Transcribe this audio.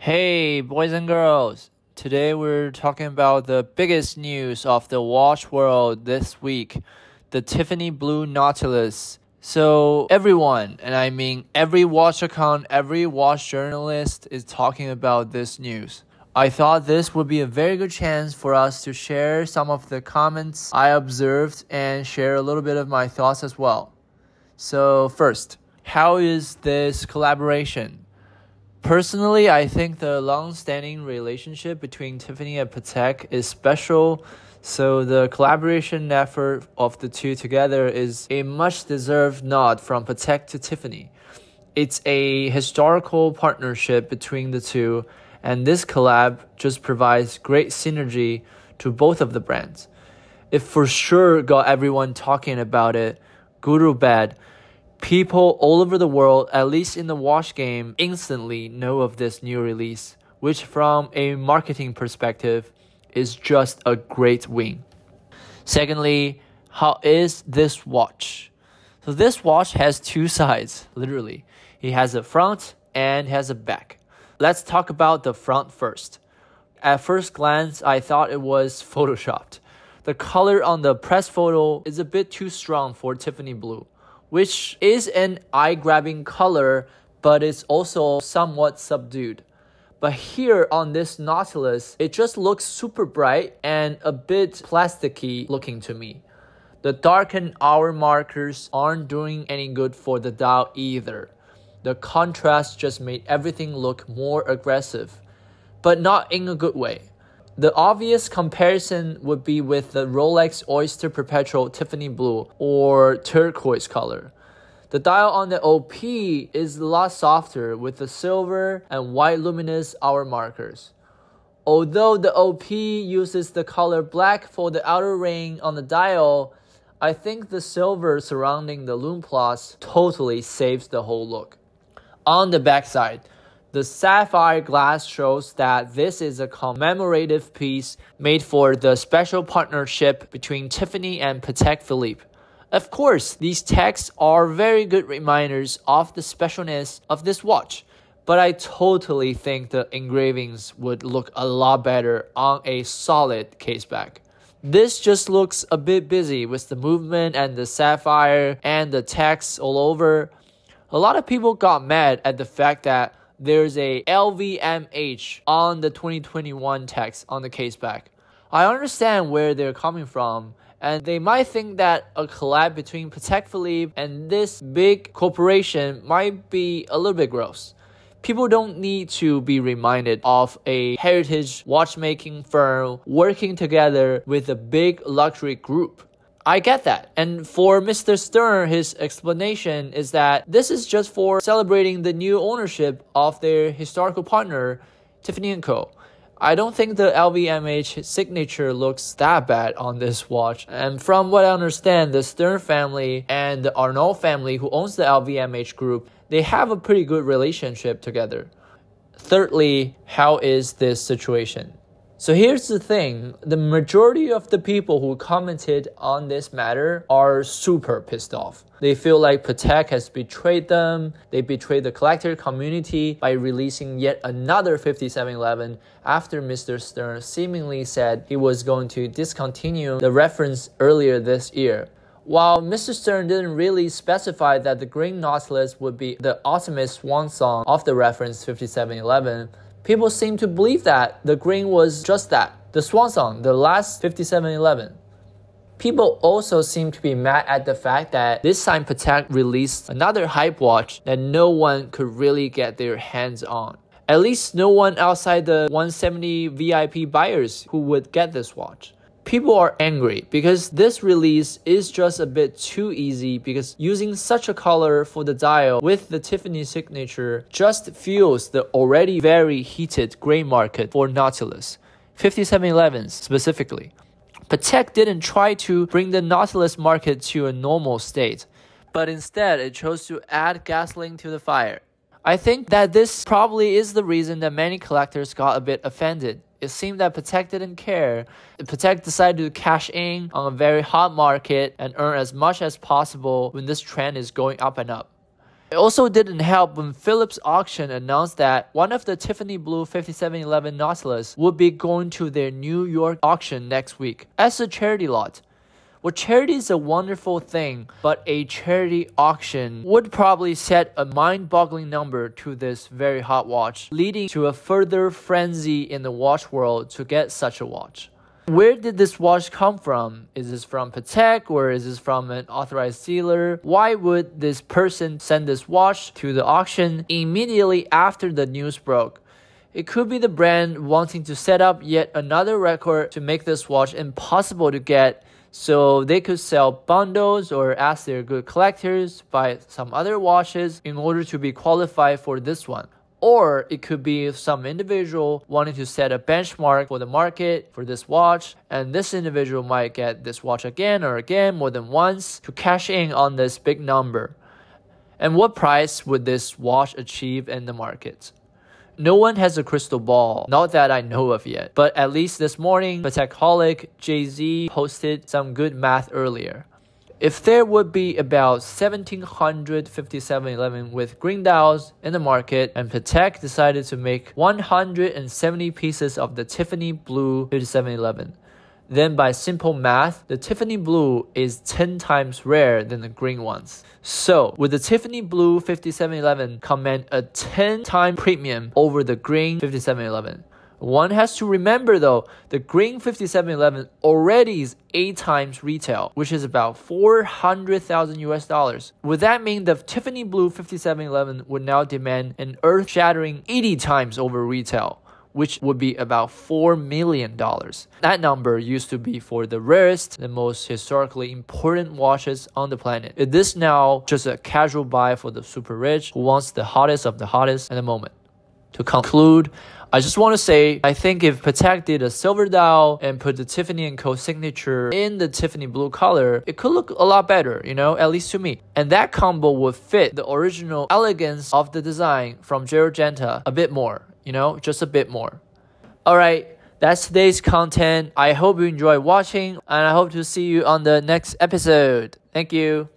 Hey, boys and girls. Today we're talking about the biggest news of the watch world this week, the Tiffany Blue Nautilus. So everyone, and I mean every watch account, every watch journalist is talking about this news. I thought this would be a very good chance for us to share some of the comments I observed and share a little bit of my thoughts as well. So first, how is this collaboration? Personally, I think the long-standing relationship between Tiffany and Patek is special, so the collaboration effort of the two together is a much-deserved nod from Patek to Tiffany. It's a historical partnership between the two, and this collab just provides great synergy to both of the brands. It for sure got everyone talking about it, good or bad. People all over the world, at least in the watch game, instantly know of this new release, which from a marketing perspective is just a great win. Secondly, how is this watch? So this watch has two sides, literally. It has a front and has a back. Let's talk about the front first. At first glance, I thought it was photoshopped. The color on the press photo is a bit too strong for Tiffany Blue, which is an eye-grabbing color, but it's also somewhat subdued. But here on this Nautilus, it just looks super bright and a bit plasticky looking to me. The darkened hour markers aren't doing any good for the dial either. The contrast just made everything look more aggressive, but not in a good way. The obvious comparison would be with the Rolex Oyster Perpetual Tiffany Blue or turquoise color. The dial on the OP is a lot softer with the silver and white luminous hour markers. Although the OP uses the color black for the outer ring on the dial, I think the silver surrounding the lume plus totally saves the whole look. On the backside, the sapphire glass shows that this is a commemorative piece made for the special partnership between Tiffany and Patek Philippe. Of course, these texts are very good reminders of the specialness of this watch, but I totally think the engravings would look a lot better on a solid caseback. This just looks a bit busy with the movement and the sapphire and the text all over. A lot of people got mad at the fact that there's a LVMH on the 2021 text on the caseback. I understand where they're coming from, and they might think that a collab between Patek Philippe and this big corporation might be a little bit gross. People don't need to be reminded of a heritage watchmaking firm working together with a big luxury group. I get that. And for Mr. Stern, his explanation is that this is just for celebrating the new ownership of their historical partner, Tiffany&Co. I don't think the LVMH signature looks that bad on this watch. And from what I understand, the Stern family and the Arnault family who owns the LVMH group, they have a pretty good relationship together. Thirdly, how is this situation? So here's the thing, the majority of the people who commented on this matter are super pissed off. They feel like Patek has betrayed them, they betrayed the collector community by releasing yet another 5711 after Mr. Stern seemingly said he was going to discontinue the reference earlier this year. While Mr. Stern didn't really specify that the green Nautilus would be the ultimate swan song of the reference 5711, people seem to believe that the green was just that, the swan song, the last 5711. People also seem to be mad at the fact that this time Patek released another hype watch that no one could really get their hands on. At least no one outside the 170 VIP buyers who would get this watch. People are angry because this release is just a bit too easy because using such a color for the dial with the Tiffany signature just fuels the already very heated gray market for Nautilus, 5711s specifically. Patek didn't try to bring the Nautilus market to a normal state, but instead it chose to add gasoline to the fire. I think that this probably is the reason that many collectors got a bit offended. It seemed that Patek didn't care. Patek decided to cash in on a very hot market and earn as much as possible when this trend is going up and up. It also didn't help when Philips Auction announced that one of the Tiffany Blue 5711 Nautilus would be going to their New York auction next week as a charity lot. Well, charity is a wonderful thing, but a charity auction would probably set a mind-boggling number to this very hot watch, leading to a further frenzy in the watch world to get such a watch. Where did this watch come from? Is this from Patek or is this from an authorized dealer? Why would this person send this watch to the auction immediately after the news broke? It could be the brand wanting to set up yet another record to make this watch impossible to get, so they could sell bundles or ask their good collectors buy some other watches in order to be qualified for this one. Or it could be some individual wanting to set a benchmark for the market for this watch, and this individual might get this watch again or again more than once to cash in on this big number. And what price would this watch achieve in the market? No one has a crystal ball, not that I know of yet, but at least this morning, Patekaholic Jay-Z posted some good math earlier. If there would be about 1,700 5711 with green dials in the market and Patek decided to make 170 pieces of the Tiffany Blue 5711, then by simple math, the Tiffany Blue is 10 times rarer than the green ones. So, would the Tiffany Blue 5711 command a 10-time premium over the green 5711? One has to remember though, the green 5711 already is 8 times retail, which is about $400,000 US. Would that mean the Tiffany Blue 5711 would now demand an earth-shattering 80 times over retail, which would be about $4 million? That number used to be for the rarest, the most historically important watches on the planet. Is this now just a casual buy for the super rich who wants the hottest of the hottest at the moment? To conclude, I just want to say, I think if Patek did a silver dial and put the Tiffany&Co signature in the Tiffany blue color, it could look a lot better, at least to me. And that combo would fit the original elegance of the design from Genta a bit more, just a bit more. Alright, that's today's content. I hope you enjoyed watching, and I hope to see you on the next episode. Thank you.